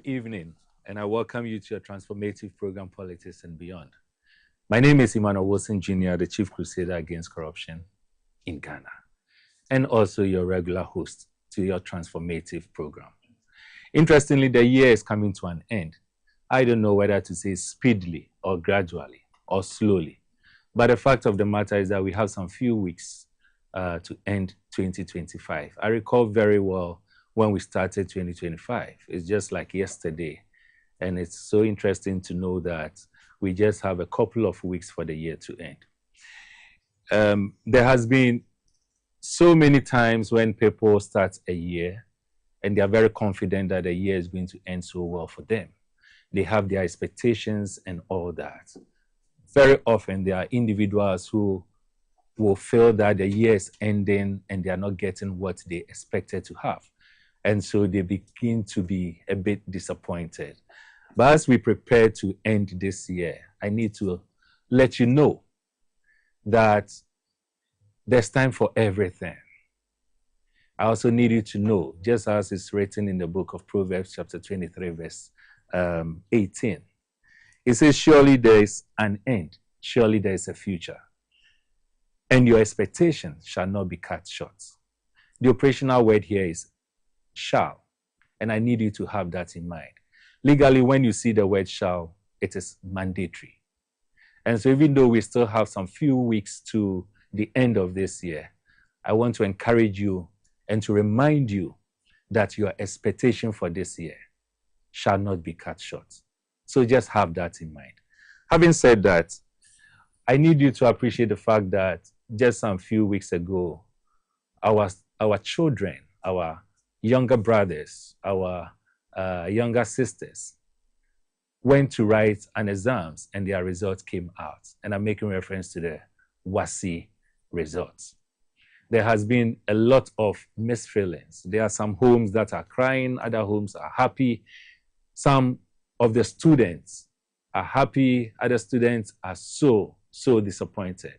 evening, and I welcome you to your transformative program, Politics and Beyond. My name is Emmanuel Jr., the Chief Crusader Against Corruption in Ghana, and also your regular host to your transformative program. Interestingly, the year is coming to an end. I don't know whether to say speedily or gradually or slowly, but the fact of the matter is that we have some few weeks to end 2025. I recall very well when we started 2025. It's just like yesterday. And it's so interesting to know that we just have a couple of weeks for the year to end. There has been so many times when people start a year and they are very confident that the year is going to end so well for them. They have their expectations and all that. Very often there are individuals who will feel that the year is ending and they are not getting what they expected to have. And so they begin to be a bit disappointed. But as we prepare to end this year, I need to let you know that there's time for everything. I also need you to know, just as it's written in the book of Proverbs chapter 23, verse 18, it says, surely there is an end, surely there is a future, and your expectations shall not be cut short. The operational word here is shall, and I need you to have that in mind. Legally, when you see the word shall, it is mandatory. And so even though we still have some few weeks to the end of this year, I want to encourage you and to remind you that your expectation for this year shall not be cut short. So just have that in mind. Having said that, I need you to appreciate the fact that just some few weeks ago, our children, our younger brothers, our younger sisters went to write an exams and their results came out. And I'm making reference to the WASSCE results. There has been a lot of mixed feelings. There are some homes that are crying, other homes are happy. Some of the students are happy, other students are so disappointed.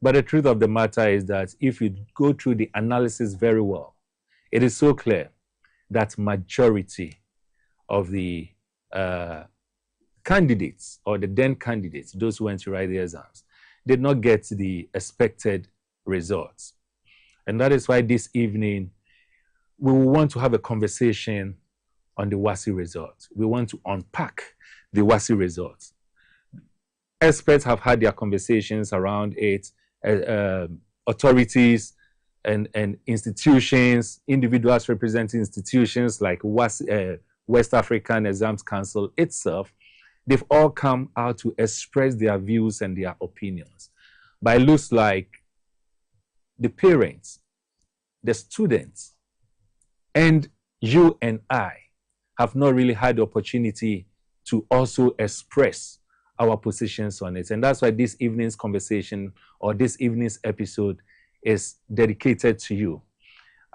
But the truth of the matter is that if you go through the analysis very well, it is so clear that majority of the candidates or the then candidates, those who went to write the exams, did not get the expected results. And that is why this evening, we will want to have a conversation on the WASSCE results. We want to unpack the WASSCE results. Experts have had their conversations around it, authorities, and institutions, individuals representing institutions like West African Exams Council itself, they've all come out to express their views and their opinions. But it looks like the parents, the students, and you and I have not really had the opportunity to also express our positions on it. And that's why this evening's conversation or this evening's episode is dedicated to you.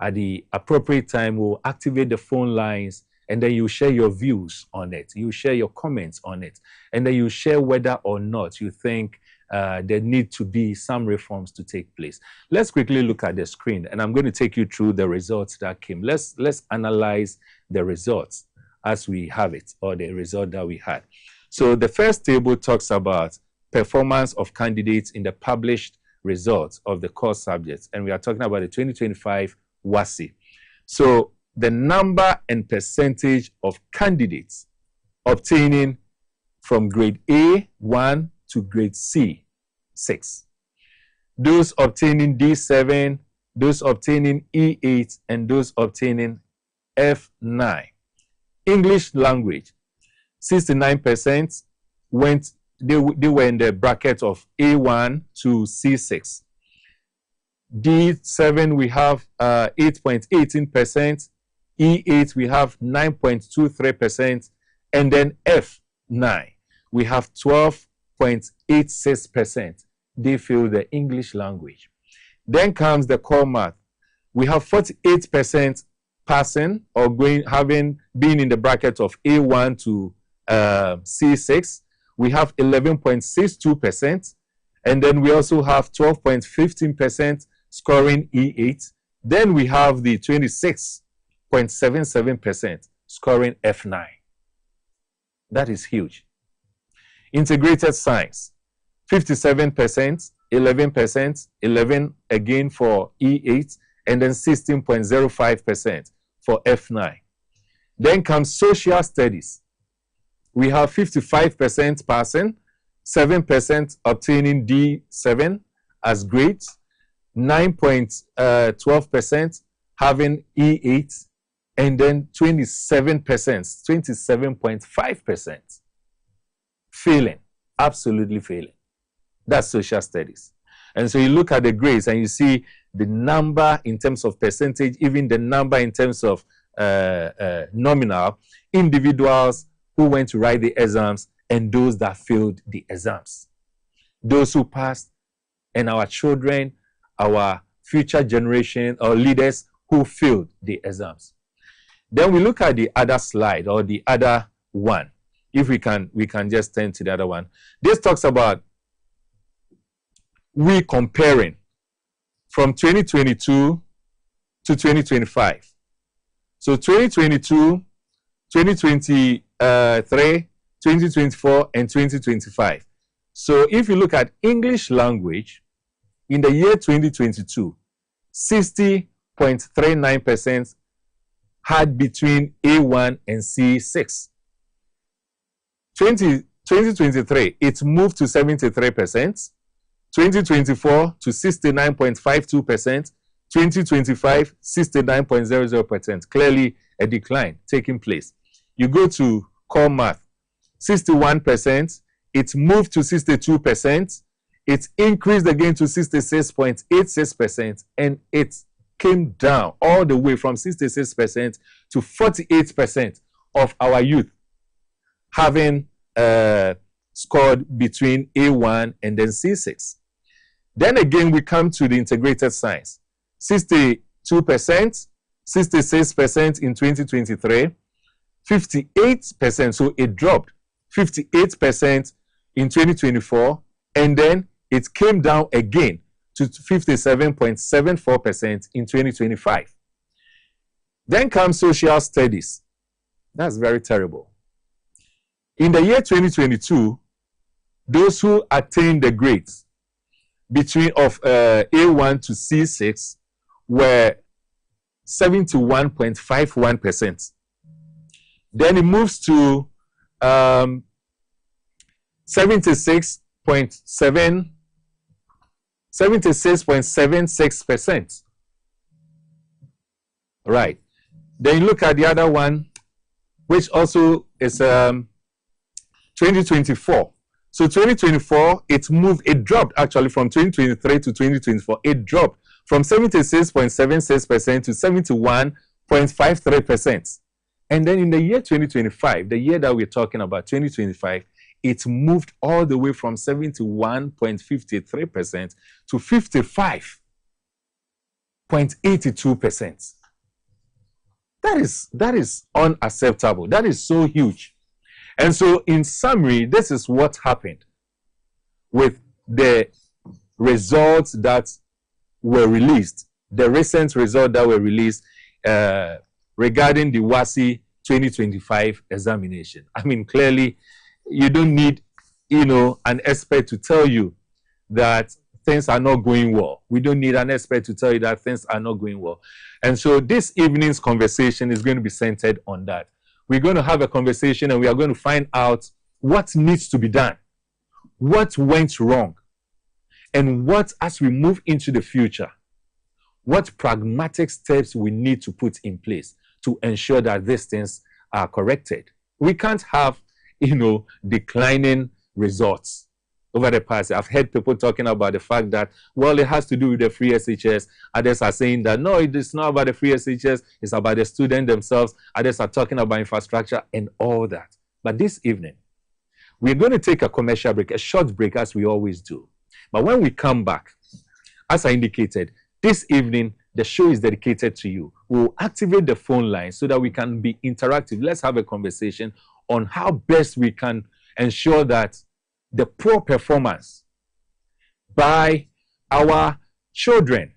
At the appropriate time, we'll activate the phone lines and then you share your views on it. You share your comments on it. And then you share whether or not you think there need to be some reforms to take place. Let's quickly look at the screen and I'm going to take you through the results that came. Let's analyze the results as we have it, or the result that we had. So the first table talks about performance of candidates in the published results of the course subjects, and we are talking about the 2025 WASSCE. So the number and percentage of candidates obtaining from grade A1 to grade C6, those obtaining D7, those obtaining E8, and those obtaining F9. English language, 69% they were in the bracket of A1 to C6. D7, we have 8.18%. E8, we have 9.23%. And then F9, we have 12.86%. They fail the English language. Then comes the core math. We have 48% passing or having been in the bracket of A1 to C6. We have 11.62%, and then we also have 12.15% scoring E8. Then we have the 26.77% scoring F9. That is huge. Integrated science, 57%, 11%, 11 again for E8, and then 16.05% for F9. Then comes social studies. We have 55% passing, 7% obtaining D7 as grades, 9.12% having E8, and then 27%, 27.5% failing, absolutely failing. That's social studies. And so you look at the grades and you see the number in terms of percentage, even the number in terms of nominal, individuals who went to write the exams and those that failed the exams. Those who passed, and our children, our future generation or leaders who failed the exams. Then we look at the other slide or the other one. If we can just turn to the other one. This talks about we comparing from 2022 to 2025. So 2022, 2023, 2024, and 2025. So if you look at English language, in the year 2022, 60.39% had between A1 and C6. 2023, it moved to 73%. 2024 to 69.52%. 2025, 69.00%. Clearly a decline taking place. You go to core math, 61%. It moved to 62%. It increased again to 66.86%. And it came down all the way from 66% to 48% of our youth having scored between A1 and then C6. Then again, we come to the integrated science. 62%, 66% in 2023, 58%, so it dropped, 58% in 2024, and then it came down again to 57.74% in 2025. Then comes social studies. That's very terrible. In the year 2022, those who attained the grades between of A1 to C6 were 71.51%. Then it moves to 76.76%. Right. Then you look at the other one, which also is 2024. So 2024, it dropped actually from 2023 to 2024. It dropped from 76.76% to 71.53%. And then in the year 2025, the year that we're talking about, 2025, it moved all the way from 71.53% to 55.82%. That is unacceptable. That is so huge. And so in summary, this is what happened with the results that were released, the recent results that were released regarding the WASSCE 2025 examination. I mean, clearly, you don't need, an expert to tell you that things are not going well. We don't need an expert to tell you that things are not going well. And so this evening's conversation is going to be centered on that. We're going to have a conversation and we are going to find out what needs to be done, what went wrong, and what, as we move into the future, what pragmatic steps we need to put in place to ensure that these things are corrected. We can't have, declining results over the past. I've heard people talking about the fact that, well, it has to do with the free SHS. Others are saying that, no, it's not about the free SHS. It's about the students themselves. Others are talking about infrastructure and all that. But this evening, we're going to take a commercial break, a short break, as we always do. But when we come back, as I indicated, this evening, the show is dedicated to you. We'll activate the phone line so that we can be interactive. Let's have a conversation on how best we can ensure that the poor performance by our children,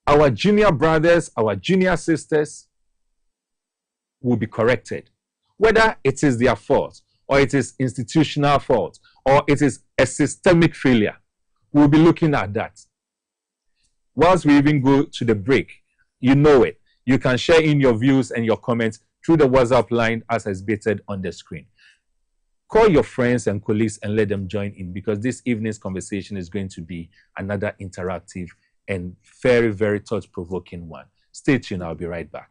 our junior brothers, our junior sisters will be corrected. whether it is their fault, or it is institutional fault, or it is a systemic failure. We'll be looking at that. Whilst we even go to the break, you know it. You can share in your views and your comments through the WhatsApp line as exhibited on the screen. Call your friends and colleagues and let them join in, because this evening's conversation is going to be another interactive and very, very thought-provoking one. Stay tuned. I'll be right back.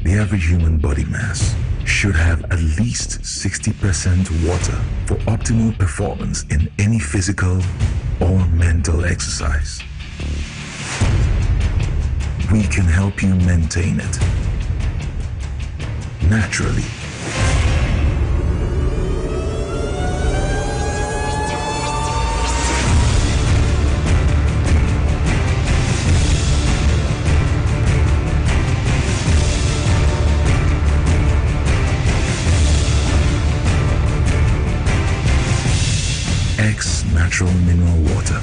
The average human body mass should have at least 60% water for optimal performance in any physical or mental exercise. We can help you maintain it naturally. Natural mineral water.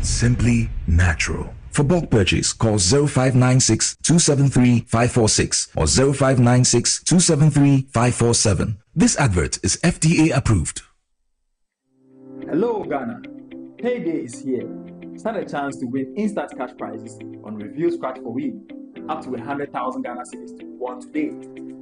Simply natural. For bulk purchase, call 0596 273 546 or 0596 273 547. This advert is FDA approved. Hello, Ghana. Payday is here. Stand a chance to win instant cash prizes on Review Scratch for Win. Up to 100,000 Ghana cedis to be won today.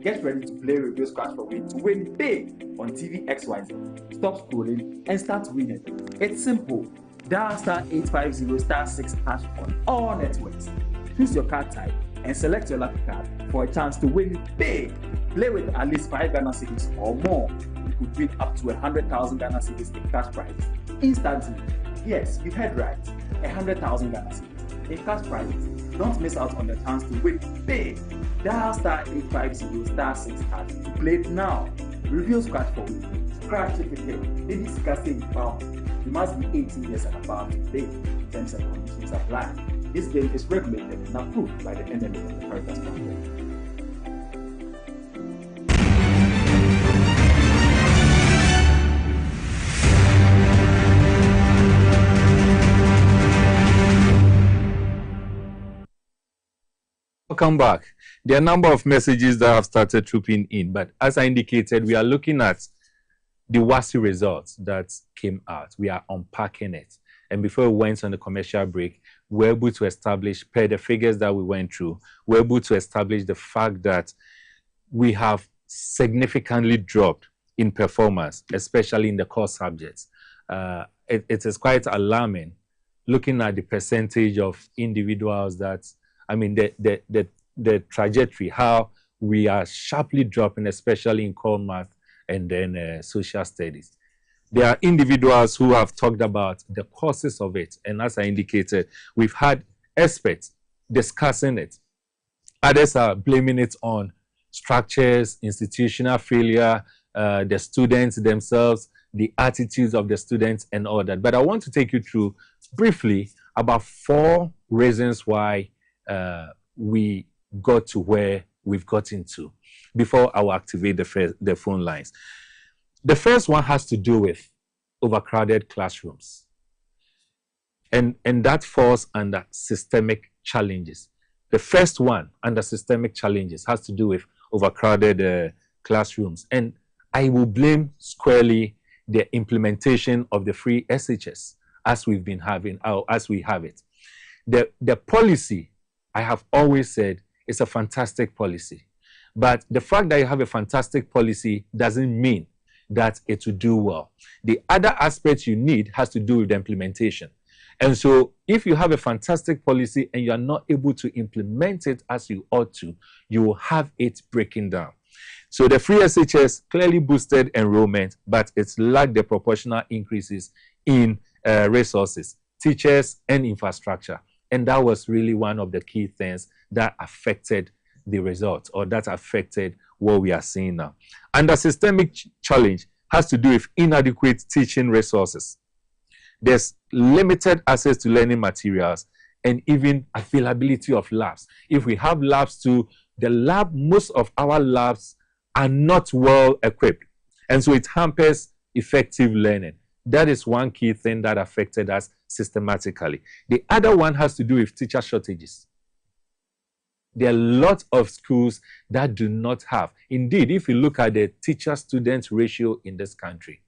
Get ready to play Review Scratch for Win to win big on TV XYZ. Stop scrolling and start winning. It's simple. Dial *850*6# on all networks. Choose your card type and select your lucky card for a chance to win big. Play with at least 5 Ghana cedis or more. You could win up to 100,000 Ghana cedis in cash prizes instantly. Yes, you heard right. 100,000 Ghana cedis in cash prizes. Don't miss out on the chance to win big. Dial *850*6# to play it now. Review Scratch for Win. Scratch it again. It is disgusting. You must be 18 years and above to play. Terms and conditions apply. This game is regulated and approved by the NMA of the Caritas Foundation. Welcome back. There are a number of messages that have started trooping in, but as I indicated, we are looking at the WASSCE results that came out. We are unpacking it. And before we went on the commercial break, we were able to establish, per the figures that we went through, we were able to establish the fact that we have significantly dropped in performance, especially in the core subjects. It is quite alarming looking at the percentage of individuals that, I mean, the trajectory, how we are sharply dropping, especially in core math and then social studies. There are individuals who have talked about the causes of it. And as I indicated, we've had experts discussing it. Others are blaming it on structures, institutional failure, the students themselves, the attitudes of the students and all that. But I want to take you through briefly about 4 reasons why we got to where we've gotten to before I will activate the phone lines. The first one has to do with overcrowded classrooms. And that falls under systemic challenges. The first one under systemic challenges has to do with overcrowded classrooms. And I will blame squarely the implementation of the free SHS as we've been having, or as we have it. The policy, I have always said, is a fantastic policy. But the fact that you have a fantastic policy doesn't mean that it will do well. The other aspect you need has to do with the implementation. And so if you have a fantastic policy and you are not able to implement it as you ought to, you will have it breaking down. So the free SHS clearly boosted enrollment, but it's lacked the proportional increases in resources, teachers, and infrastructure. And that was really one of the key things that affected the results, or that affected what we are seeing now. And the systemic challenge has to do with inadequate teaching resources. There's limited access to learning materials, and even availability of labs. If we have labs too, most of our labs are not well equipped. And so it hampers effective learning. That is one key thing that affected us systematically. The other one has to do with teacher shortages. There are lots of schools that do not have. Indeed, if you look at the teacher-student ratio in this country,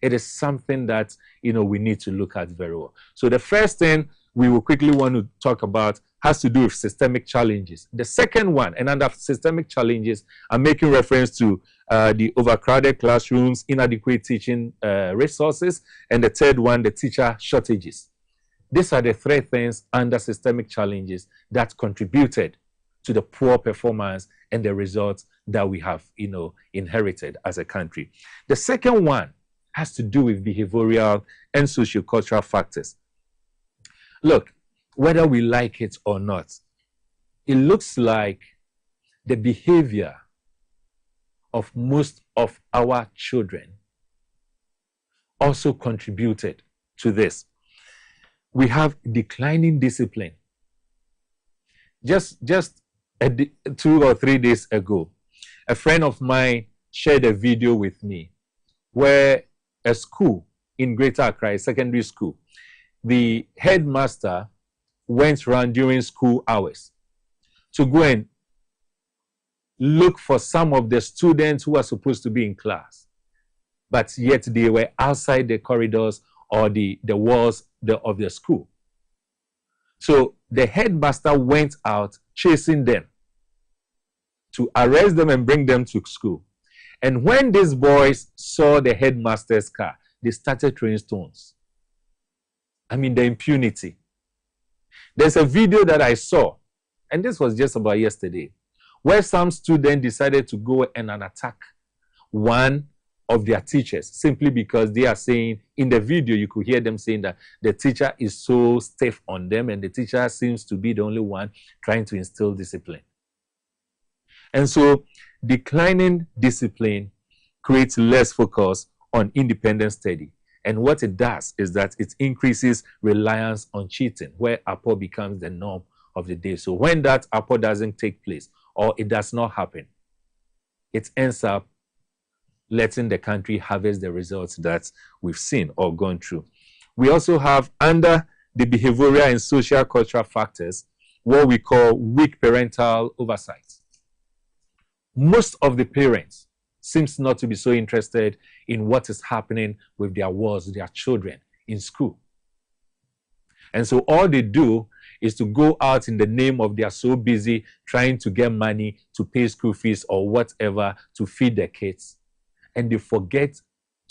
it is something that we need to look at very well. So the first thing we will quickly want to talk about has to do with systemic challenges. The second one, and under systemic challenges, I'm making reference to the overcrowded classrooms, inadequate teaching resources, and the third one, the teacher shortages. These are the three things under systemic challenges that contributed to the poor performance and the results that we have, inherited as a country. The second one has to do with behavioral and sociocultural factors. Look, whether we like it or not, it looks like the behavior of most of our children also contributed to this. We have declining discipline. Just 2 or 3 days ago, a friend of mine shared a video with me where a school in Greater Accra, a secondary school, the headmaster went around during school hours to go and look for some of the students who are supposed to be in class, but yet they were outside the corridors or the walls of the school. So the headmaster went out chasing them to arrest them and bring them to school. And when these boys saw the headmaster's car, they started throwing stones. I mean, the impunity. There's a video that I saw, and this was just about yesterday, where some student decided to go and attack one of their teachers simply because they are saying, in the video, you could hear them saying that the teacher is so stiff on them and the teacher seems to be the only one trying to instill discipline. And so declining discipline creates less focus on independent study. And what it does is that it increases reliance on cheating, where APO becomes the norm of the day. So when that APO doesn't take place or it does not happen, it ends up letting the country harvest the results that we've seen or gone through. We also have, under the behavioral and social cultural factors, what we call weak parental oversight. Most of the parents seems not to be so interested in what is happening with their wards, their children in school. And so all they do is to go out in the name of they are so busy trying to get money to pay school fees or whatever to feed their kids. And they forget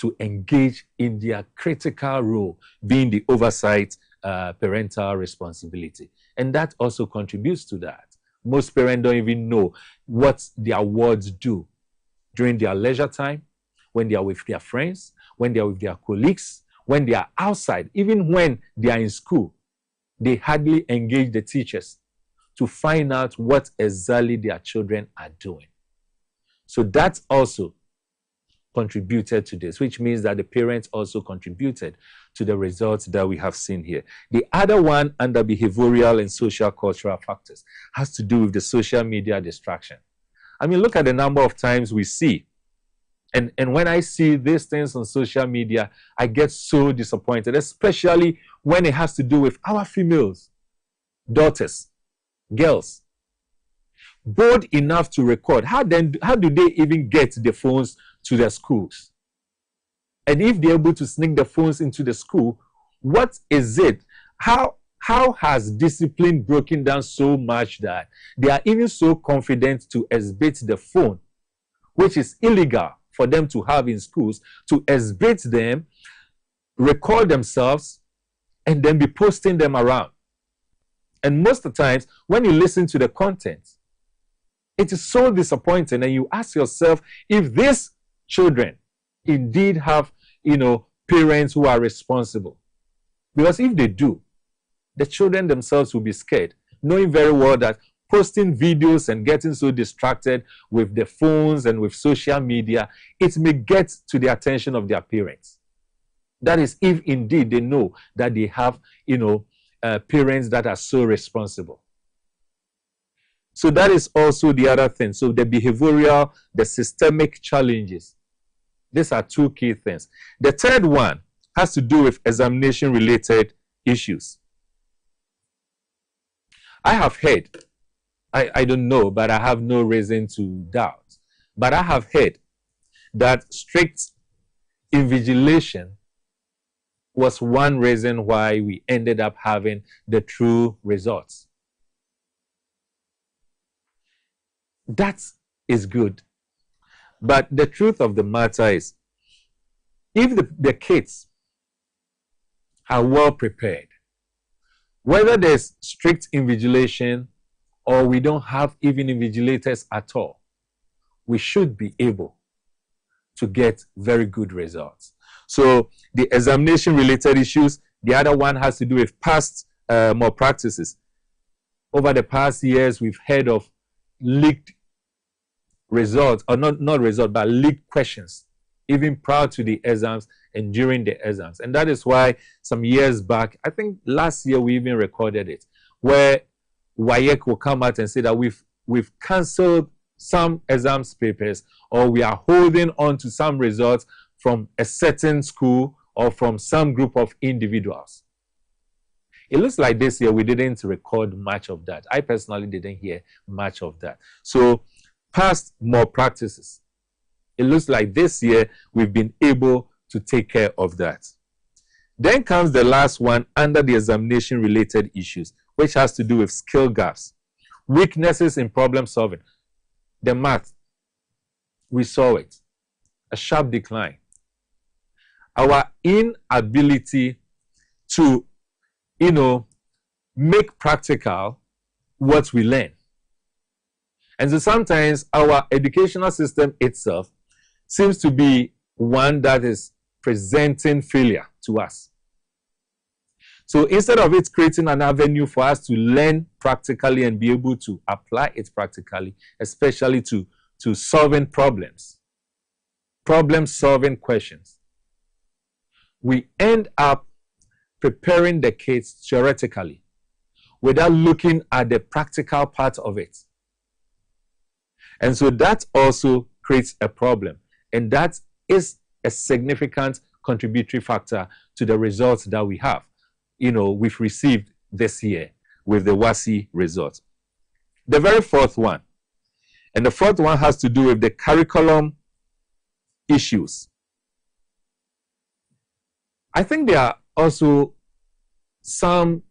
to engage in their critical role, being the oversight parental responsibility. And that also contributes to that. Most parents don't even know what their wards do during their leisure time, when they are with their friends, when they are with their colleagues, when they are outside, even when they are in school. They hardly engage the teachers to find out what exactly their children are doing. So that also contributed to this, which means that the parents also contributed to the results that we have seen here. The other one under behavioral and social cultural factors has to do with the social media distraction. I mean, look at the number of times we see. And when I see these things on social media, I get so disappointed, especially when it has to do with our females, daughters, girls, bold enough to record. How do they even get the phones to their schools? And if they're able to sneak the phones into the school, what is it? How has discipline broken down so much that they are even so confident to exhibit the phone, which is illegal for them to have in schools, to exhibit them, record themselves, and then be posting them around? And most of the times, when you listen to the content, it is so disappointing, and you ask yourself if these children indeed have, parents who are responsible. Because if they do, the children themselves will be scared, knowing very well that posting videos and getting so distracted with the phones and with social media, it may get to the attention of their parents. That is, if indeed they know that they have, parents that are so responsible. So that is also the other thing. So the behavioral, the systemic challenges. These are two key things. The third one has to do with examination-related issues. I have heard, I don't know, but I have no reason to doubt, but I have heard that strict invigilation was one reason why we ended up having the true results. That is good. But the truth of the matter is, if the kids are well prepared, whether there's strict invigilation or we don't have even invigilators at all, we should be able to get very good results. So the examination-related issues, the other one has to do with past malpractices. Over the past years, we've heard of leaked results, or not results, but leaked questions, even prior to the exams and during the exams. And that is why some years back, I think last year we even recorded it, where WAEC will come out and say that we've cancelled some exams papers, or we are holding on to some results from a certain school or from some group of individuals. It looks like this year we didn't record much of that. I personally didn't hear much of that. So past malpractices, it looks like this year we've been able to take care of that. Then comes the last one under the examination-related issues, which has to do with skill gaps, weaknesses in problem solving. The math, we saw it, a sharp decline. Our inability to, make practical what we learn. And so sometimes our educational system itself seems to be one that is presenting failure to us. So instead of it creating an avenue for us to learn practically and be able to apply it practically, especially to solving problems, problem-solving questions, we end up preparing the kids theoretically without looking at the practical part of it. And so that also creates a problem. And that is a significant contributory factor to the results that we have. We've received this year with the WASI results. The very fourth one, and the fourth one has to do with the curriculum issues. I think there are also some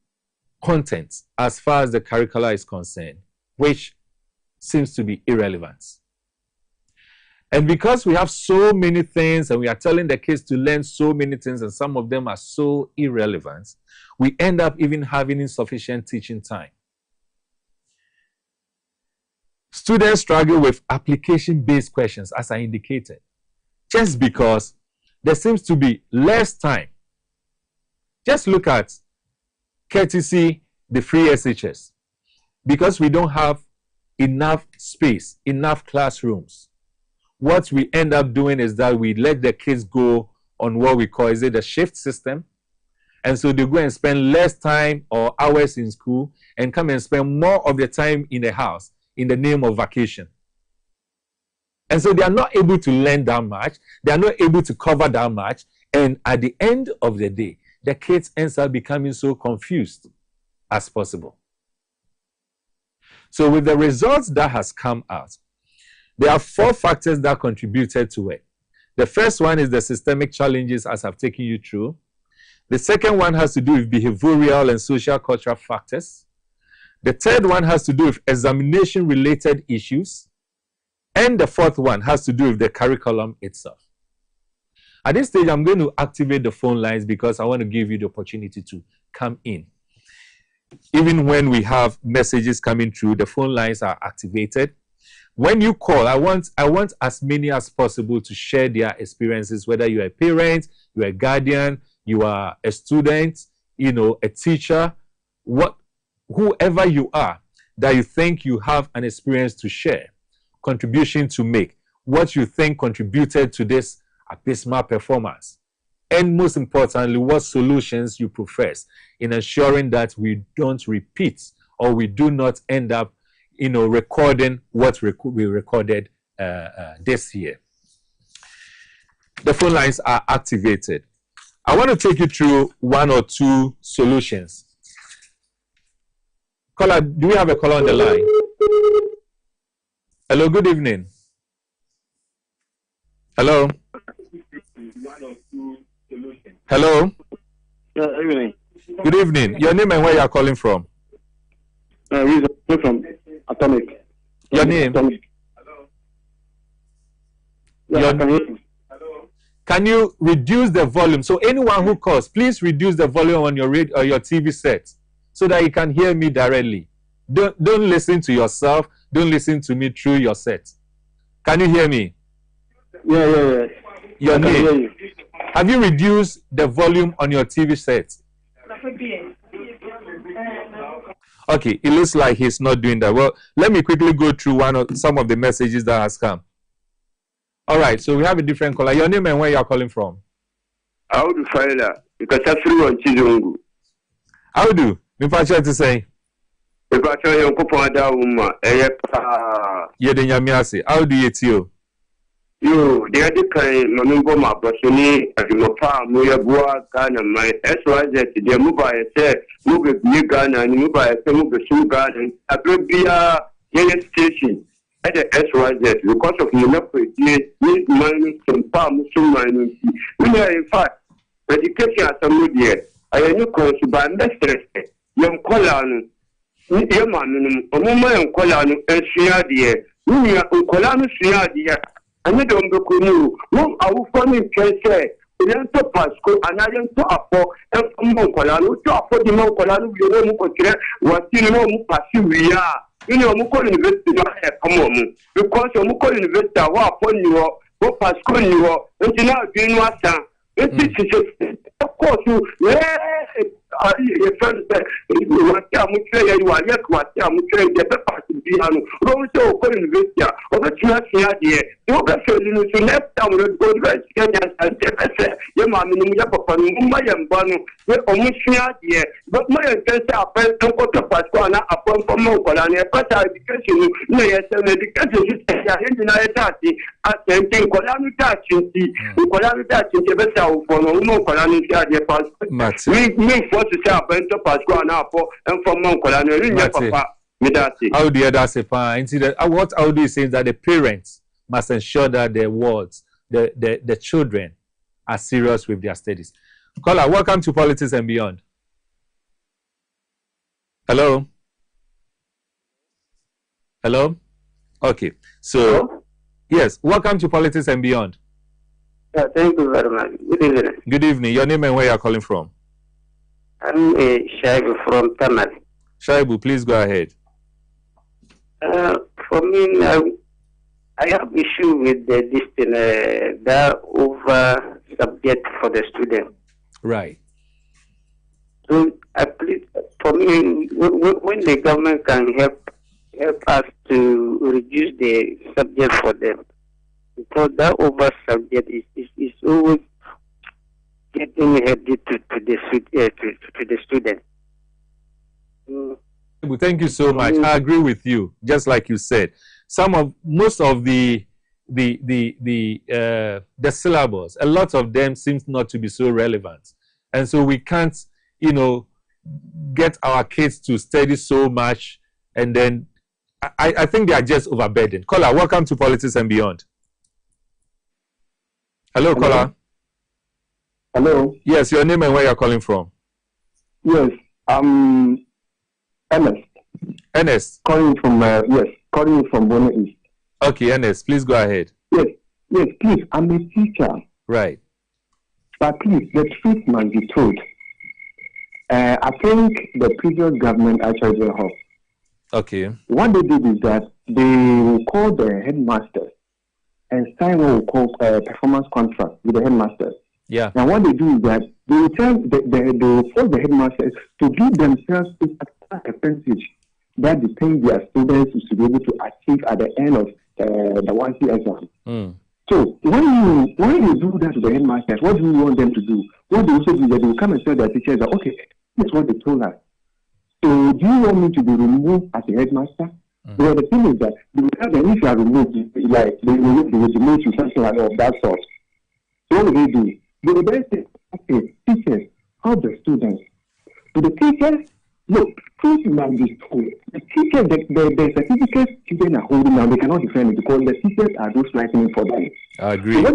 content as far as the curricula is concerned, which seems to be irrelevant. And because we have so many things and we are telling the kids to learn so many things and some of them are so irrelevant, we end up even having insufficient teaching time. Students struggle with application-based questions, as I indicated, just because there seems to be less time. Just look at courtesy, the free SHS. Because we don't have enough space, enough classrooms, what we end up doing is that we let the kids go on what we call, is it a shift system? And so they go and spend less time or hours in school and come and spend more of the time in the house in the name of vacation. And so they are not able to learn that much. They are not able to cover that much. And at the end of the day, the kids end up becoming so confused as possible. So with the results that has come out, there are 4 factors that contributed to it. The first one is the systemic challenges, as I've taken you through. The second one has to do with behavioral and social cultural factors. The third one has to do with examination-related issues. And the fourth one has to do with the curriculum itself. At this stage, I'm going to activate the phone lines because I want to give you the opportunity to come in. Even when we have messages coming through, the phone lines are activated. When you call, I want as many as possible to share their experiences, whether you're a parent, you're a guardian, you are a student, a teacher, whoever you are, that you think you have an experience to share, contribution to make, what you think contributed to this abysmal performance. and most importantly, what solutions you profess in ensuring that we don't repeat or we do not end up, recording what we recorded this year. The phone lines are activated. I want to take you through one or two solutions. Caller, do we have a caller on the line? Hello, good evening. Hello. Hello. Yeah, evening. Good evening. Your name and where you are calling from? From Atomic. Your name? Atomic. Yeah, Can you reduce the volume? So anyone who calls, please reduce the volume on your radio or your TV set so that you can hear me directly. Don't listen to yourself. Don't listen to me through your set. Can you hear me? Yeah. Your name? Have you reduced the volume on your TV set? Okay, it looks like he's not doing that. Well, let me quickly go through some of the messages that has come. All right, so we have a different caller. Your name and where you are calling from? How do find that? Because that's free on Chizungu. How do? Me try to say. Because I am going to woman. How do you tell? You, the other kind, Manungo, my Basuni, as you farm, Muya Bua, Ghana, my SYZ, the mobile set, move with New Ghana, and move by a move the Shoe Garden, a good beer, station. At the SYZ, because of monopoly, need minus some palm, some minus. We are in fact, education as a media. I am new course by Mestre, young Colano, Yaman, a woman and Colano, and Shiadia. We are Colano Shiadia. And you don't go to whom I will find in Chelsea. Yento Pasco, and I am to Apo, and Moncolano, to Apo the Moncolano, you know, was still no passive. We are. You know, Muko University, come on, because Muko University, upon you, what Pasco you are, and now doing what of course, you friend said, what I'm saying, you are yet what I'm saying, the party piano, also University, or the church here, you are saying to left down the good right, and your mamma, your papa, my and Banu, you're almost here, but my intention are best to go to Pasquana upon for Moncola, but education, yes, and education is in the United States, I think Colano touching, Colano touching the best for no Moncola, we force to say a bent of Pasquana and for Moncola, papa. How do that's a fine? What I would do is saying that the parents must ensure that their wards, the children are serious with their studies. Caller, welcome to Politics and Beyond. Hello? Hello? Okay. So, hello? Yes, welcome to Politics and Beyond. Yeah, thank you very much. Good evening. Good evening. Your name and where you are calling from? I'm Shaibu from Tamale. Shaibu, please go ahead. For me, I have issue with this thing, the over subject for the student. Right. So, please, for me, when the government can help us to reduce the subject for them, because that over subject is always getting heavy to the student. Thank you so much. I agree with you. Just like you said, most of the syllables, a lot of them seems not to be so relevant, and so we can't, get our kids to study so much, and then I think they are just overburdened. Caller, welcome to Politics and Beyond. Hello, caller. Hello. Yes, your name and where you're calling from? Yes, Ernest. Ernest. Calling from Bono East. Okay, Ernest, please go ahead. Yes, please. I'm a teacher. Right. But please, the truth must be told. I think the previous government actually did help. Okay. What they did is that they will call the headmasters and sign what we call a performance contract with the headmasters. Yeah. Now what they do is that they will tell they will force the headmasters to give themselves a percentage that they think their students to be able to achieve at the end of the 1C exam. So when you do that to the headmasters, what do you want them to do? What they also do is that they will come and tell their teachers that, okay, that's what they told us. So do you want me to be removed as a headmaster? Well, the thing is that they will tell them if you are removed, like they will demote you, something like that sort. So what will they do? They will then say, okay, teachers, help the students. So the teachers, look, things might be told. The teachers, the certificates children are holding now, they cannot defend it because the teachers are those writing for them. I agree. So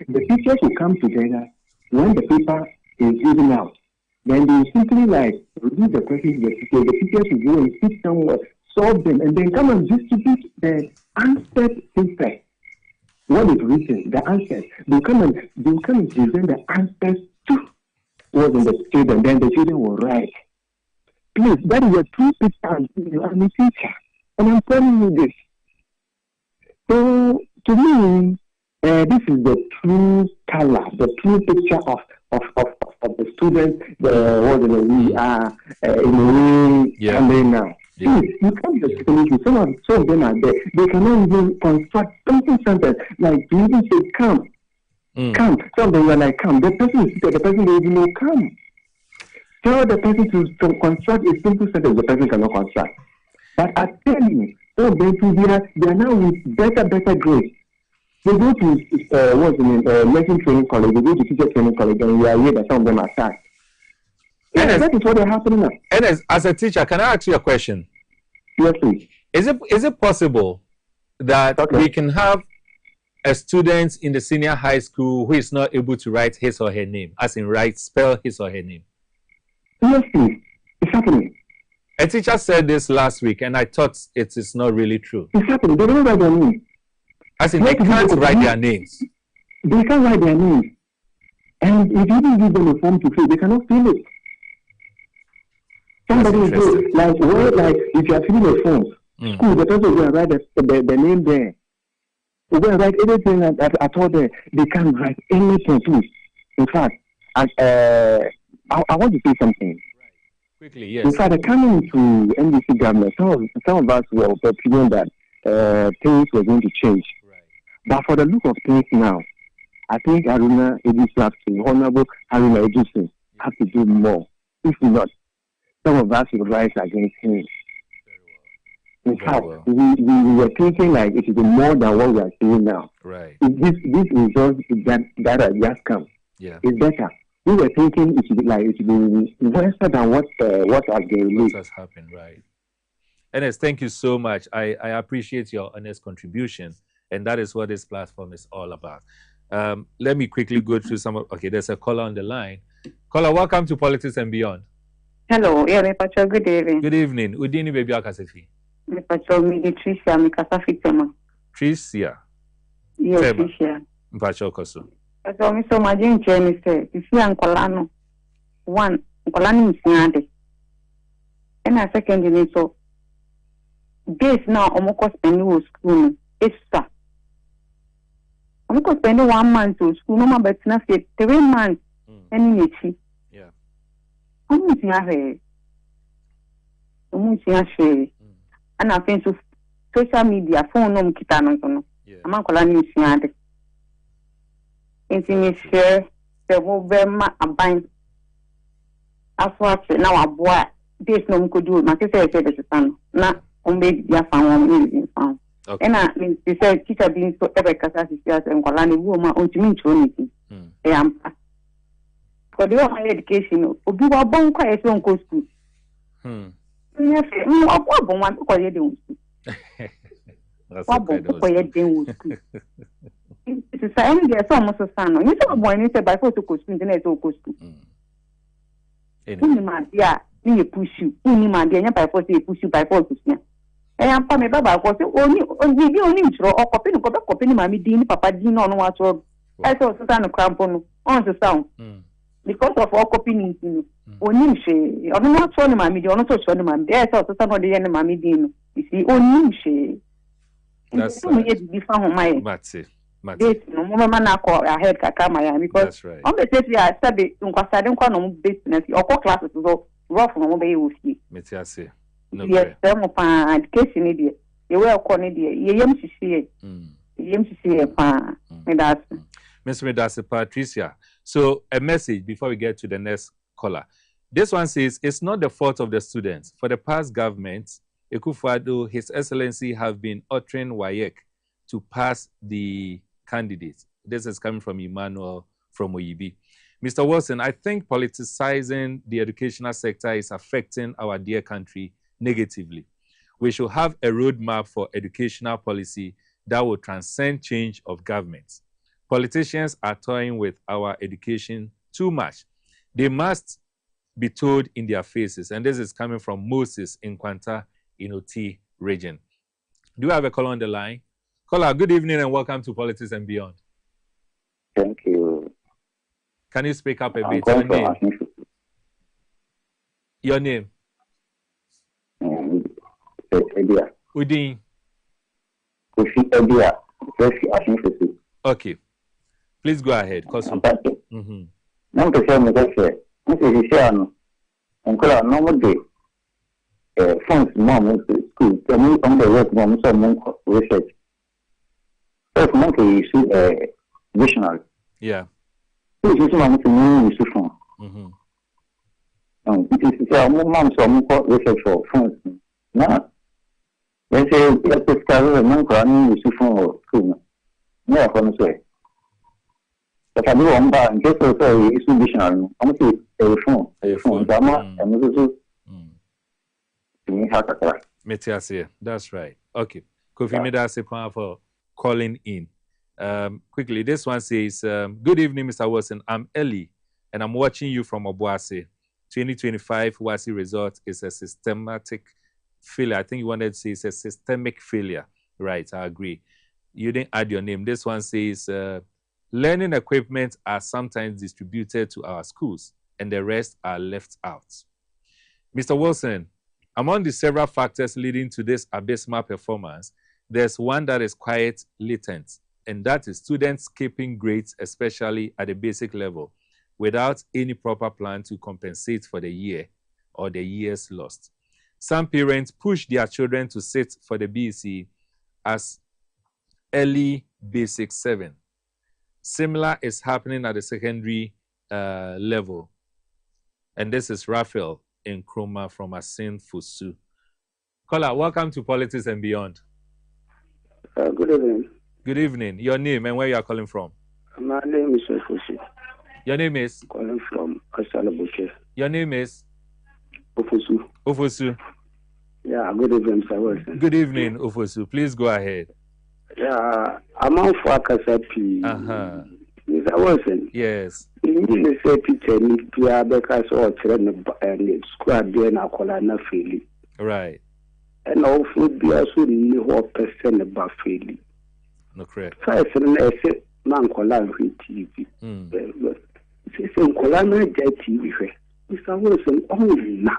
the teachers will come together when the paper is given out. Then they will simply like release the questions to the teachers. The teachers will go and sit somewhere, solve them, and then come and distribute the answered paper. What is written, the answers. They come and present the answers to what in the children. Then the children will write. Please, that is a true picture. You are a teacher, and I'm telling you this. So to me, this is the true color, the true picture of the students. We are in a way coming now. Yeah. You can't just finish it. Some of them are there. They cannot even construct something sentence like to even say come. Come. Some of them are like come. The person is seated, the person doesn't even know come. Tell the person to construct a simple sentence, the person cannot construct. But I tell you, some of them they are now with better grades. They go to nursing training college, they go to teacher training college, and we are here that some of them are sad. Yes, that is what is happening now. And as a teacher, can I ask you a question? Yes, please. Is it possible that we can have a student in the senior high school who is not able to write his or her name, as in spell his or her name? Yes, please. It's happening. A teacher said this last week, and I thought it is not really true. It's happening. They don't write their names. As in, they can't write their names. They can't write their names. And if you even give them a form to fill, they cannot fill it. Somebody will do like if you are filling a form, school, the person will write the name there. They will write anything at all there. They can't write anything, please. In fact, I want to say something. Quickly, yes. In fact, coming to NDC government, some of us were feeling that things were going to change. Right. But for the look of things now, I think Haruna Edison, Honorable Haruna Edison, have to do more. If not, some of us will rise against him. In fact, we were thinking like it is more than what we are seeing now. Right. This results that have just come. Yeah. It's better. We were thinking it should be worse than what has been released. What has happened, right? Ernest, thank you so much. I appreciate your honest contribution, and that is what this platform is all about. Let me quickly go through okay, there's a caller on the line. Caller, welcome to Politics and Beyond. Hello, yeah, Pacho, good evening. Good evening. Udini baby akasefi. Pacho, me Tricia, me kasafi tema. Tricia. Yes, Tricia. Pacho koso. Pacho, me so imagine cheni se, isi ankolano. One, ankolano msiande. And a second in so. This now, omoko spend wo school, extra. Omoko spend 1 month to school, no but na 3 months. Any nichi. Yeah. Omusiare. And I think to social media, phone no kitano no. I'm ankolano msiande. Inti share the whole bema abine. After now a boy, this no mkudu, ma say the son. Na ombe ya found. Okay. And I mean, they said teacher being so ever casasi and kolani woman on to me choniki. For the higher education, obi wa bon kwa ese on ko school. Yes, wa bon wan ko ye dey school. Wa bon ko ye dey school. It is saying there so almost sano. You say boy ni say by for to ko school, then to ko school. Ni ma dia, ni push you. Ni ma dia nya by for say push you by for to school. I'm coming back because only intro or copy mammy dean, papa dean on what's wrong. I saw Susan Crampono on the sound because of all copying. Only she, I'm not showing mammy, you're not showing mammy. I saw somebody and mammy dean. You see, only she. That's my this no woman I call a head Kakamaya because on the safety I said it in Quasadon business or classes rough from obey with you. Yes, some of education idiot. You will call idiot. You yam to see it. Yam to see a pan. Ms. Medase Patricia. So a message before we get to the next caller. This one says, it's not the fault of the students. For the past government, Akufo-Addo, His Excellency, have been uttering WAEC to pass the candidates. This is coming from Emmanuel from Oyibi. Mr. Wilson, I think politicizing the educational sector is affecting our dear country negatively. We should have a roadmap for educational policy that will transcend change of governments. Politicians are toying with our education too much. They must be told in their faces. And this is coming from Moses in Kwanta, in Oti region. Do you have a caller on the line? Caller, good evening and welcome to Politics and Beyond. Thank you. Can you speak up a bit? Your name? Your name? Udin. Okay. Please go ahead. Funds mom school, on the work mom some research. If monkey is visionary. Yeah. This is mom to me is phone. It is mom some research for funds. Now, they say let's discover a monk running is phone or school. Yeah, from say. But I do on bar and get also is visionary. I'm saying a phone, drama, and this That's right. Okay. Kofi Medase for calling in. Quickly, this one says, good evening, Mr. Wilson. I'm Ellie, and I'm watching you from Obuasi. 2025 WASI result is a systematic failure. I think you wanted to say it's a systemic failure. Right, I agree. You didn't add your name. This one says, learning equipment are sometimes distributed to our schools, and the rest are left out. Mr. Wilson, among the several factors leading to this abysmal performance, there's one that is quite latent, and that is students skipping grades, especially at the basic level, without any proper plan to compensate for the year or the years lost. Some parents push their children to sit for the BEC as early basic 7. Similar is happening at the secondary level. And this is Raphael in Kroma from Asin Fusu. Caller, welcome to Politics and Beyond. Good evening. Good evening. Your name and where you are calling from? My name is Ofusu. Your name is? Calling from Asalabuche. Your name is? Ofusu. Ofusu. Yeah, good evening, Mr. Wilson. Good evening, Ofusu. Please go ahead. Yeah, I'm on for Kasapi. Mr. Wilson. Yes. You say teacher need to because all children and squad there na kola na faili. Right. And also be also ni what percent about faili. No correct. First and I say man kola on TV. Say kola na TV here. Mr. Wilson only na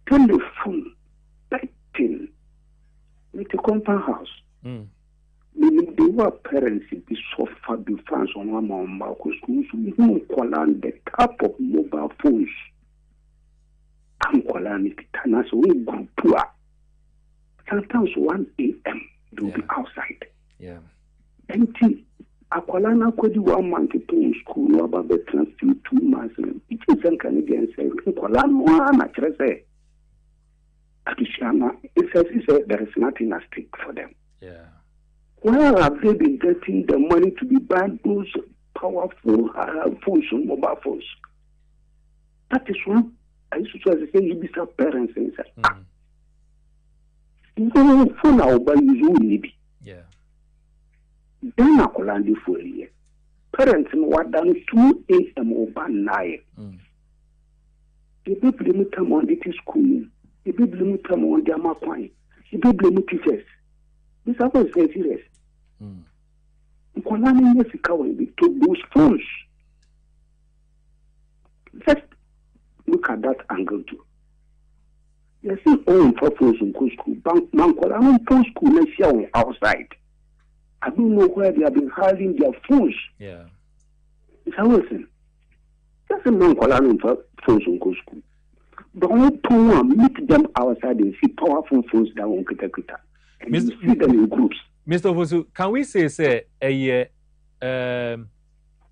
telephone 13 with a compound house. Meaning they were parents be suffer the fans on one mouth schools who call on the type of mobile phones. I'm calling it Tanas we group poor. Sometimes 1 a.m. they'll be outside. Yeah. Empty. I call on 1 month to school about the transfer 2 months. It is some Canadian say call on one actually say. It says there is nothing at stake for them. Yeah. Where have they been getting the money to be buying those powerful phones and mobile phones? That is one. I used to say, you be some parents and say, you phone I'll buy you need. Yeah. Then I call on the for a year. Parents were done 2 a.m. over 9. The people in the on the school, the people in the on the Amakwai, the people in the teachers. This is very serious. We took those phones. Just look at that angle too. You see, all phones in school, bank, school, outside. I don't know where they have been hiding their phones. Yeah. It's how listen. Just a man calling phones in school. Don't meet them outside and see powerful phones that won't get. And you see them in groups. Mr. Ofosu, can we say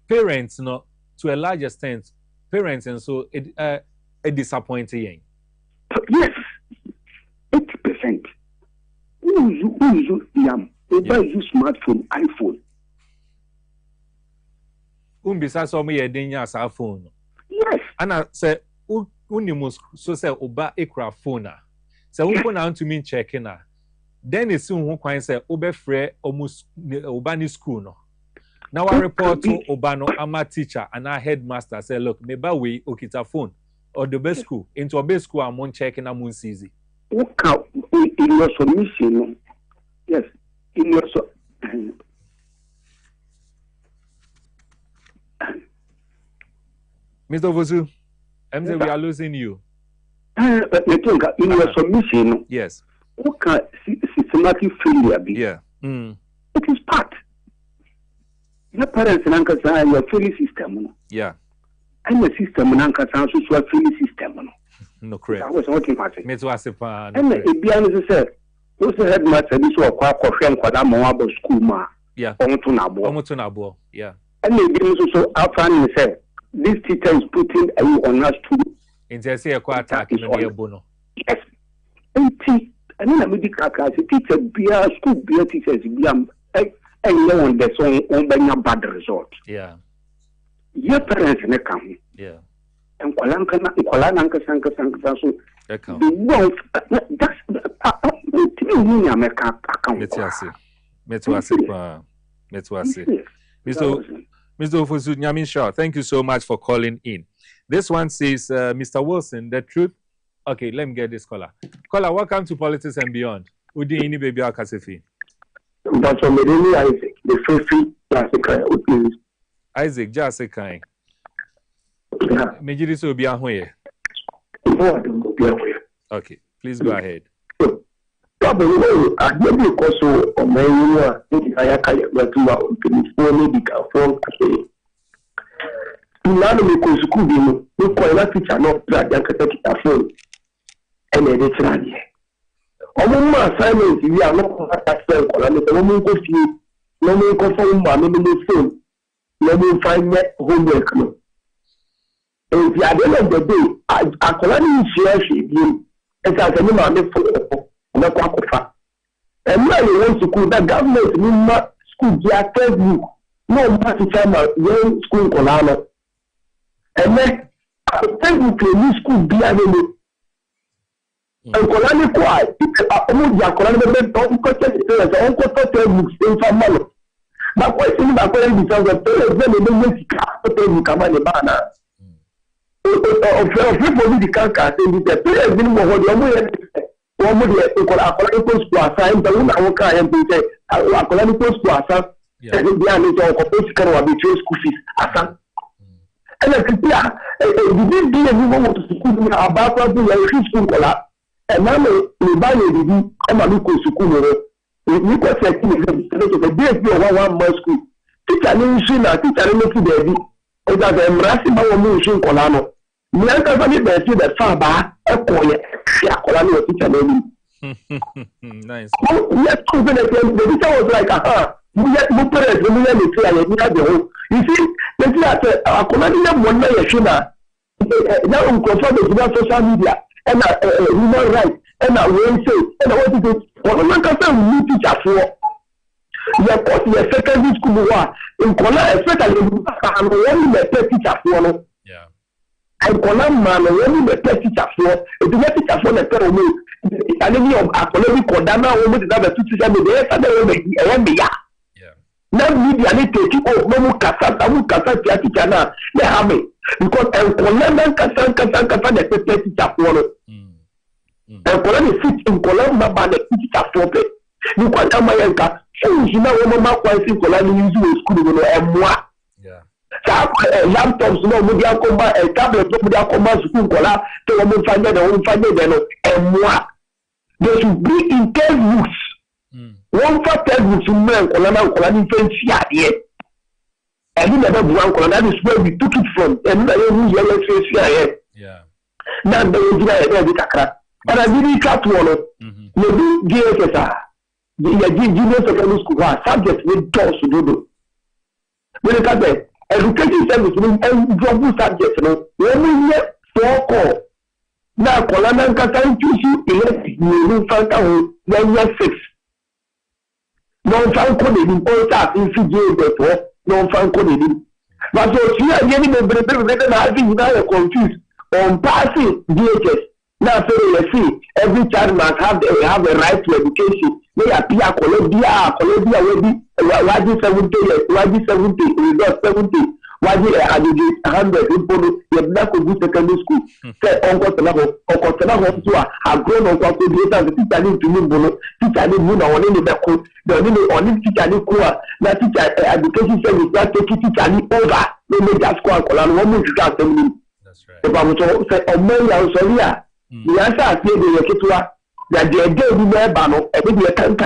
parents, no, to a large extent, parents and so it disappointing. Yes, 80%. Who use use smartphone, iPhone? Besides some your phone. Yes. And I say unimus so say oba ekra phone. So who na to me checking na. Then it's soon who can say obe free almost Obani school no. Now I report to Obano, I'm a teacher and our headmaster say, look, maybe we okita phone or the best school. Into a best school, I'm on checking I'm on easy. Okay, in your submission, yes, in your Mr. Vosu, I'm saying we are losing you. In your submission, yes. Okay, systematic failure be. Yeah. It is part. Your parents and uncles are your failure system. Yeah. And the system and uncles are also your failure system. No, correct. I was working for it. Me too, I say, and it be honest, sir. Who's the headmaster? This was quite coffee and quite a more about school, ma. Yeah. Omotunabo. Yeah. And the also outstanding, sir. This teacher is putting you on us to. It's a quite attacking the bono. Yes. 80. I mean, a medical class, a teacher, be a school, be a teacher, be a no one that's on bad result. Yeah. Your parents in a come. Yeah. And Kolananka Sanka so the wealth that's Mr. Ofosu Nyaminshaw, thank you so much for calling in. This one says, Mr. Wilson, the truth. Okay, let me get this caller. Caller, welcome to Politics and Beyond. Udi ini baby akasefi. But for me, Isaac, the first Isaac, just a kind. Majiri so be ahoye. Okay, please go ahead. I don't because of my I phone and edit. Assignment, we are not access no go see, no go phone, no find homework. No. If you are the end of the day, I can share you. It's as a man for and now you want to school that government need school their textbook. No matter time when school colana. And then textbook in school be available. And colani quiet. Almost your colani don't cut it. Uncle textbooks in some money. But why think that when because the parents then they make it come on the banner. Of people the can't the parents didn't know what you're one would let school assign the one I will cry and say, I will school assign, and the other or between school fees. And I said, yeah, did be a woman to school about the school color, and now we buy a I'm a local school. We got the day one more school. Teacher nation, teacher making baby, or that the embarrassing our motion colano. Nianka family be see the far back e ko ye ya kola no teacher na ni nice yes the teacher was like mu parents mu ya le try you have the home you see the teacher akola ni na mo na ye shina na unconfirm the social media and human rights and we say and what it is one man can say we teacher for your course your secondary school wa in kola especially and when the teacher for no yeah. And Conan man, when the teacher for, if you get teacher for the term, and then you are collecting Kodana, almost another teacher, and they yeah. Now, media need to keep up no more Kasa, teacher now, they have me. Because and Conan Kasa, the teacher for. And Conan is fit in Conan, the teacher for. You can't come my you know, when my wife in Conan use school, and moi. Laptops no media combat and tablet no media combat school kola to one find them and moi they should be in textbooks one for textbooks in men kola in French here and you never do kola that is where we took it from and now you use your face here yeah now they will do it kakra and I really cut one you do GSS the junior secondary school subject with doors to do when it comes to education service, and drop subjects, when we get 4 call. Now, Colana Katan Tushi, electric, you find out when you're 6. Non fan coded in all that in Fiji, therefore, non fan coded in. But so here, getting the better having now confused on passing DHS. Now, so you see, every child must have a right to education. They appear Colombia, Wadi 70 years, Wadi 70, result 70. Wadi aggregate 100 people, you have not good secondary school. Say, Uncle Tanako, to have grown on what to do, the teacher need to move, teacher need to move on any back, the only teacher need to now teacher education service, not take teacher need over, no make that school, and 1 minute to start them. That's right. If I was to say, oh, man, I'm sorry, the answer is the Ketua, that they are going to be a banner, and maybe a can't.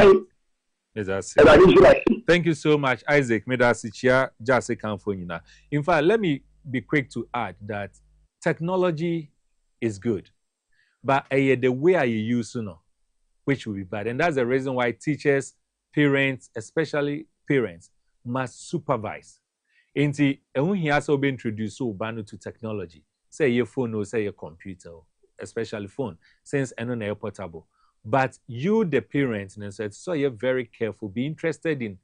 Thank you so much, Isaac. In fact, let me be quick to add that technology is good, but the way you use it, which will be bad. And that's the reason why teachers, parents, especially parents, must supervise. And when he has also been introduced to technology, say your phone or say your computer, especially phone, since it's portable. But you, the parents, and so you're very careful. Be interested in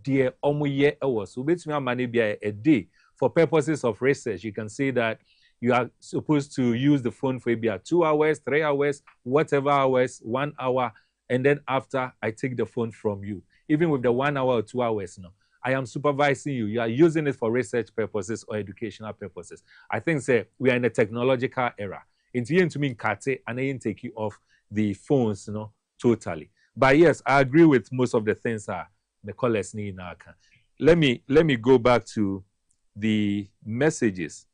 the year hours. So basically, money be a day for purposes of research. You can see that you are supposed to use the phone for maybe 2 hours, 3 hours, whatever hours, 1 hour, and then after I take the phone from you. Even with the 1 hour or 2 hours, I am supervising you. You are using it for research purposes or educational purposes. I think say we are in a technological era. It's going to mean Kate and I take you off the phones, totally. But yes, I agree with most of the things the callers need now. Let me go back to the messages.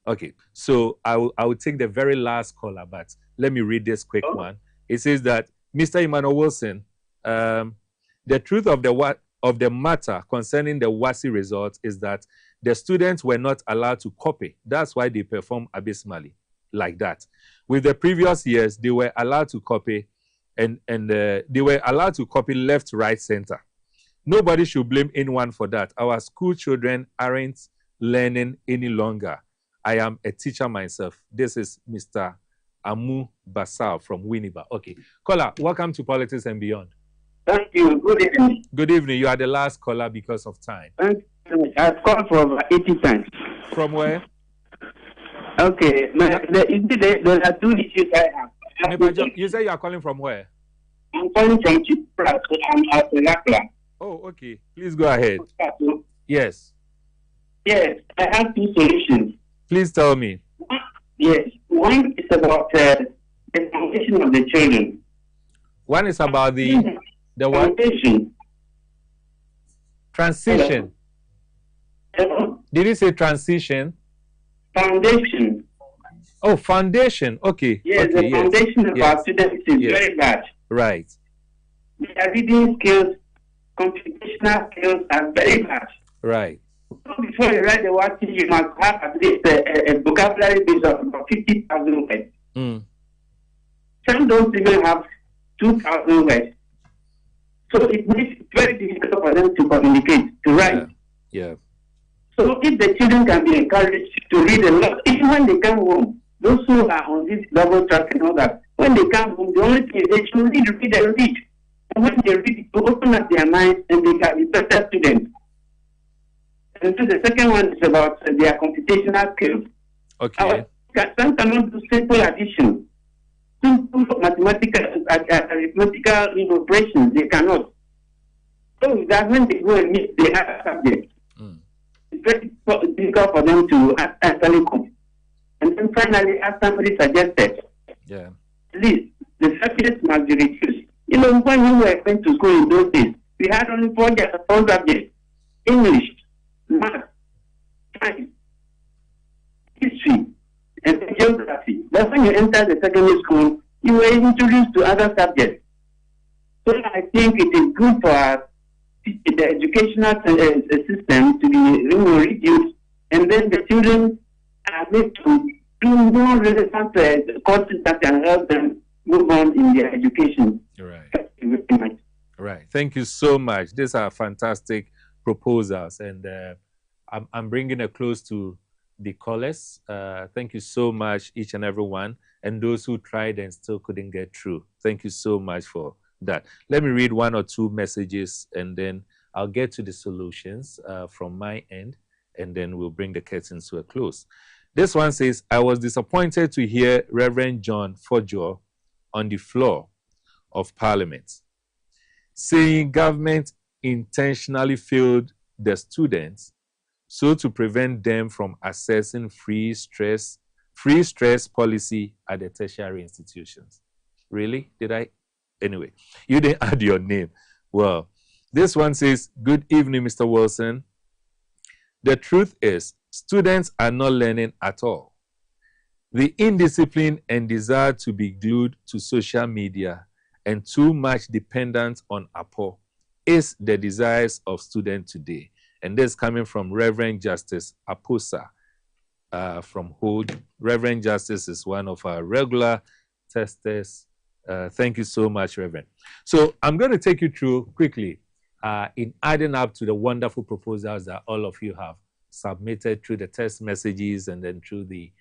Okay, so I will take the very last caller, but let me read this quick one. It says that Mr. Emmanuel Wilson, the truth of the matter concerning the WASI results is that the students were not allowed to copy. That's why they perform abysmally like that. With the previous years, they were allowed to copy, and they were allowed to copy left, right, center. Nobody should blame anyone for that. Our school children aren't learning any longer. I am a teacher myself. This is Mr. Amu Basal from Winneba. Okay. Caller, welcome to Politics and Beyond. Thank you. Good evening. Good evening. You are the last caller because of time. Thank you. I've called for over 80 times. From where? Okay. There are 2 issues I have. You say you are calling from where? I'm calling from Chipra. I'm at Lakla. Oh, okay. Please go ahead. Yes. Yes, I have 2 solutions. Please tell me. Yes. One is about the foundation of the children. One is about the what? Foundation. Transition. Hello? Did you say transition? Foundation. Oh, foundation. Okay. Yes, okay, the foundation of our students is very bad. Right. Their reading skills, computational skills are very bad. Right. So before you write the word, you must have at least a vocabulary base of about 50,000 words. Some don't even have 2,000 words. So it makes it very difficult for them to communicate, to write. Yeah. So if the children can be encouraged to read a lot, even when they come home, those who are on this double track and all that, when they come home, the only thing they should read and read. And when they read, to open up their minds and they can be better students. And so the second one is about their computational skills. Okay. Some cannot do simple addition, simple mathematical, arithmetical operations. They cannot. So that when they go and meet the other subjects, it's very difficult for them to actually cope. And then finally, as somebody suggested, at least the subjects must be reduced. When we were going to school in those days, we had only 4 subjects: English, math, science, history, and geography. But when you enter the secondary school, you were introduced to other subjects. So I think it is good for the educational system to be reduced, and then the children are made to do more relevant courses that can help them move on in their education. Right. Right. Thank you so much. These are fantastic proposals, and I'm bringing a close to the callers. Thank you so much, each and every one, and those who tried and still couldn't get through. Thank you so much for that. Let me read one or two messages, and then I'll get to the solutions from my end, and then we'll bring the curtains to a close. This one says, I was disappointed to hear Reverend John Fojo on the floor of Parliament saying government intentionally failed the students so to prevent them from accessing free stress policy at the tertiary institutions. Really? Did I? Anyway, you didn't add your name. Well, this one says, good evening, Mr. Wilson. The truth is, students are not learning at all. The indiscipline and desire to be glued to social media and too much dependence on Apple is the desires of students today. And this coming from Reverend Justice Aposa from Hold. Reverend Justice is one of our regular testers. Thank you so much, Reverend. So I'm going to take you through quickly in adding up to the wonderful proposals that all of you have submitted through the text messages and then through the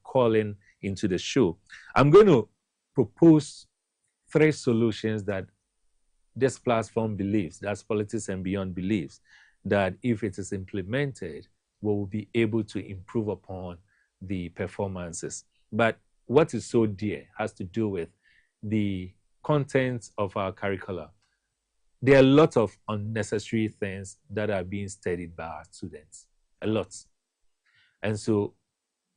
calling into the show. I'm going to propose 3 solutions that this platform believes, that's Politics and Beyond believes, that if it is implemented, we will be able to improve upon the performances. But what is so dear has to do with the contents of our curricula. There are a lot of unnecessary things that are being studied by our students, a lot. And so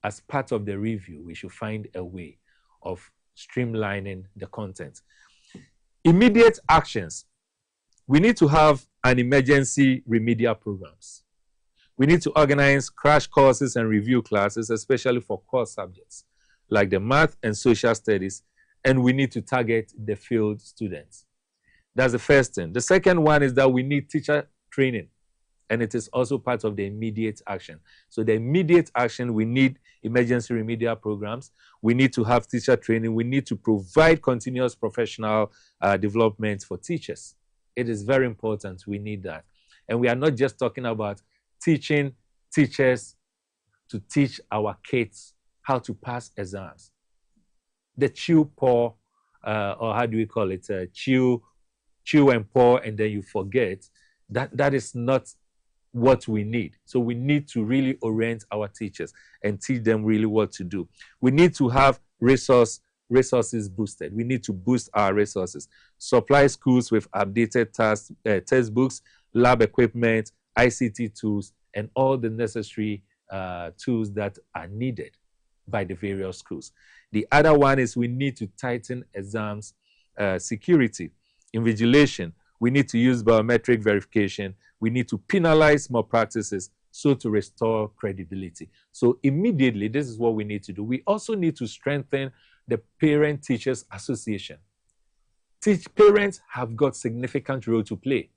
as part of the review, we should find a way of streamlining the content. Immediate actions. We need to have an emergency remedial programs. We need to organize crash courses and review classes, especially for core subjects like the math and social studies, and we need to target the field students. That's the first thing. The second one is that we need teacher training, and it is also part of the immediate action. So the immediate action, we need emergency remedial programs. We need to have teacher training. We need to provide continuous professional development for teachers. It is very important. We need that. And we are not just talking about teaching teachers to teach our kids how to pass exams. The chew, pour, or how do we call it? Chew and pour, and then you forget. That is not what we need. So we need to really orient our teachers and teach them really what to do. We need to have resources boosted. We need to boost our resources. Supply schools with updated textbooks, lab equipment, ICT tools, and all the necessary tools that are needed by the various schools. The other one is we need to tighten exams security, invigilation. We need to use biometric verification. We need to penalize more practices so to restore credibility. So immediately, this is what we need to do. We also need to strengthen the Parent-Teachers Association. Parents have got significant role to play.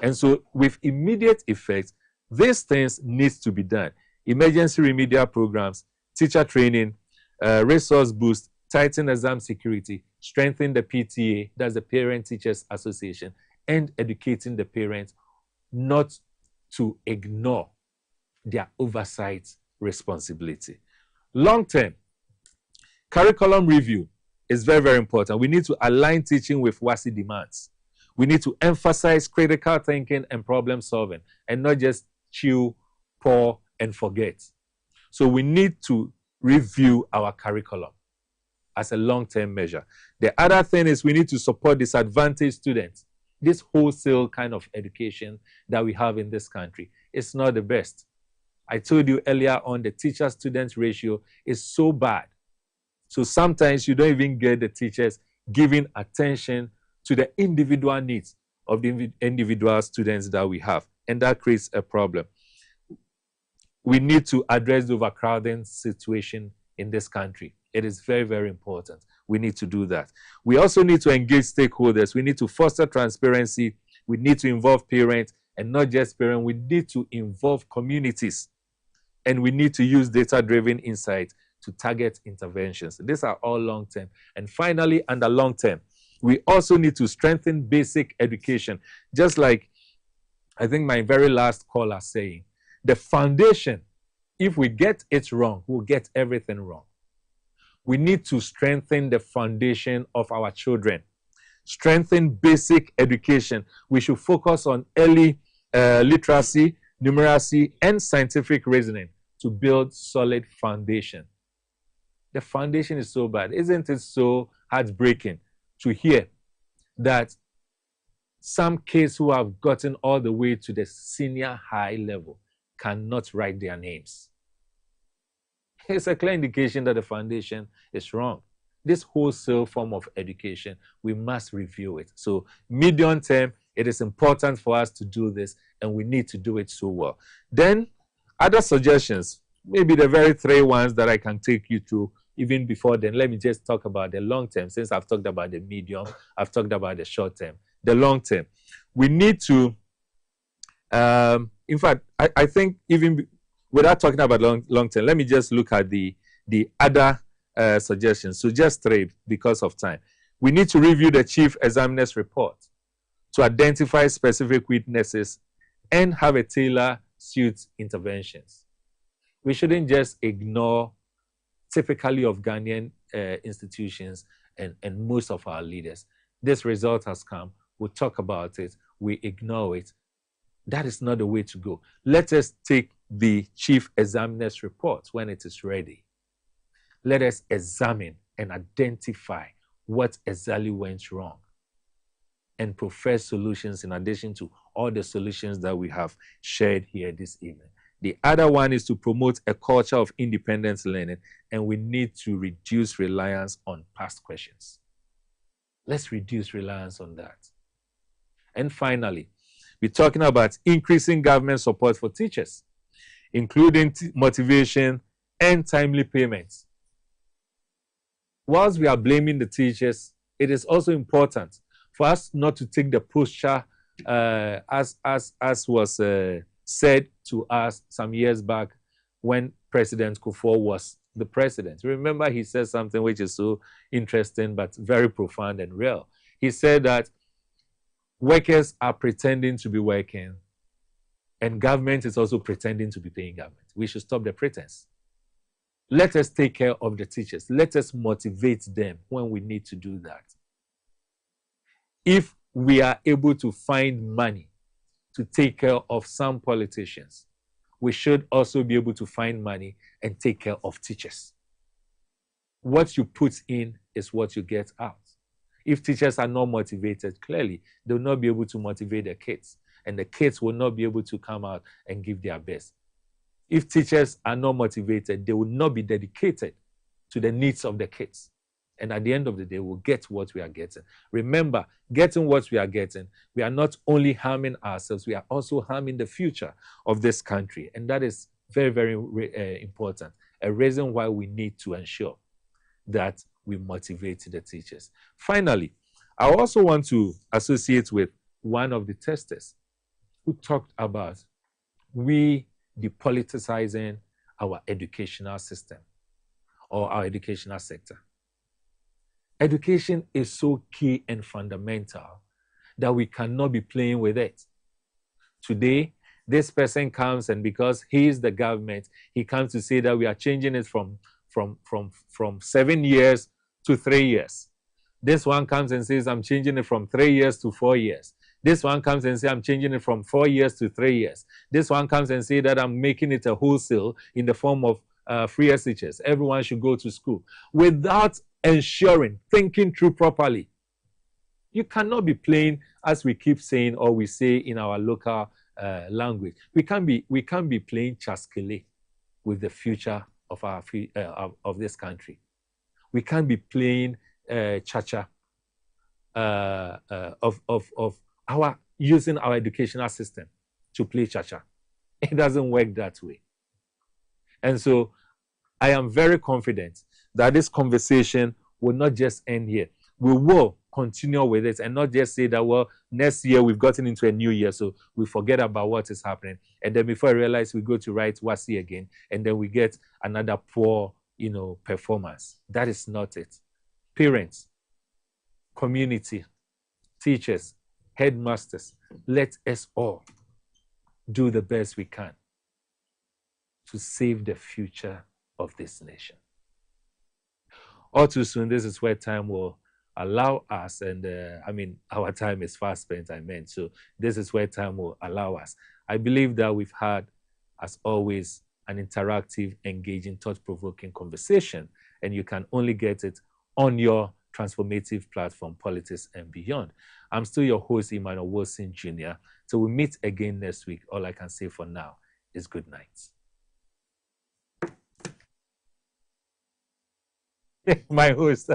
And so with immediate effect, these things need to be done. Emergency remedial programs, teacher training, resource boost, tighten exam security, strengthen the PTA, that's the Parent-Teachers Association, and educating the parents not to ignore their oversight responsibility. Long-term, curriculum review is very, very important. We need to align teaching with WASI demands. We need to emphasize critical thinking and problem solving, and not just chew, pour, and forget. So we need to review our curriculum as a long-term measure. The other thing is we need to support disadvantaged students. This wholesale kind of education that we have in this country is not the best. I told you earlier on, the teacher-student ratio is so bad. So sometimes you don't even get the teachers giving attention to the individual needs of the individual students that we have. And that creates a problem. We need to address the overcrowding situation in this country. It is very, very important. We need to do that. We also need to engage stakeholders. We need to foster transparency. We need to involve parents, and not just parents. We need to involve communities. And we need to use data-driven insight to target interventions. These are all long-term. And finally, under long-term, we also need to strengthen basic education. Just like I think my very last caller saying, the foundation, if we get it wrong, we'll get everything wrong. We need to strengthen the foundation of our children, strengthen basic education. We should focus on early literacy, numeracy, and scientific reasoning to build solid foundation. The foundation is so bad. Isn't it so heartbreaking to hear that some kids who have gotten all the way to the senior high level cannot write their names? It's a clear indication that the foundation is wrong. This wholesale form of education, we must review it. So medium term, it is important for us to do this, and we need to do it so well. Then other suggestions, maybe the very three ones that I can take you to. Even before then, let me just talk about the long term. Since I've talked about the medium, I've talked about the short term. The long term, we need to, in fact, I think even without talking about long term, let me just look at the other suggestions. So just three because of time. We need to review the chief examiner's report to identify specific weaknesses and have a tailor-suit interventions. We shouldn't just ignore typically of Ghanaian institutions and most of our leaders. This result has come. We'll talk about it. We ignore it. That is not the way to go. Let us take the chief examiner's report when it is ready. Let us examine and identify what exactly went wrong and profess solutions in addition to all the solutions that we have shared here this evening. The other one is to promote a culture of independent learning, and we need to reduce reliance on past questions. Let's reduce reliance on that. And finally, we're talking about increasing government support for teachers, including motivation and timely payments. Whilst we are blaming the teachers, it is also important for us not to take the posture as was said to us some years back when President Kufuor was the president. Remember, he said something which is so interesting but very profound and real. He said that workers are pretending to be working and government is also pretending to be paying government. We should stop the pretense. Let us take care of the teachers. Let us motivate them when we need to do that. If we are able to find money to take care of some politicians, we should also be able to find money and take care of teachers. What you put in is what you get out. If teachers are not motivated, clearly, they will not be able to motivate their kids, and the kids will not be able to come out and give their best. If teachers are not motivated, they will not be dedicated to the needs of the kids. And at the end of the day, we'll get what we are getting. Remember, getting what we are getting, we are not only harming ourselves, we are also harming the future of this country. And that is very, very important. A reason why we need to ensure that we motivate the teachers. Finally, I also want to associate with one of the testers who talked about we depoliticizing our educational system or our educational sector. Education is so key and fundamental that we cannot be playing with it. Today, this person comes and because he is the government, he comes to say that we are changing it from 7 years to 3 years. This one comes and says, I'm changing it from 3 years to 4 years. This one comes and says, I'm changing it from 4 years to 3 years. This one comes and says that I'm making it a wholesale in the form of free SHS. Everyone should go to school without ensuring, thinking through properly. You cannot be playing, as we keep saying, or we say in our local language. We can't be playing chaskele with the future of our of this country. We can't be playing cha-cha of our using our educational system to play cha-cha. It doesn't work that way. And so I am very confident that this conversation will not just end here. We will continue with it and not just say that, well, next year we've gotten into a new year, so we forget about what is happening. And then before I realize, we go to write WASI again, and then we get another poor, performance. That is not it. Parents, community, teachers, headmasters, let us all do the best we can to save the future of this nation. All too soon, this is where time will allow us, and our time is fast spent, so this is where time will allow us. I believe that we've had, as always, an interactive, engaging, thought-provoking conversation, and you can only get it on your transformative platform, Politics and Beyond. I'm still your host, Emmanuel Wilson Jr. Till we meet again next week, all I can say for now is good night. My host.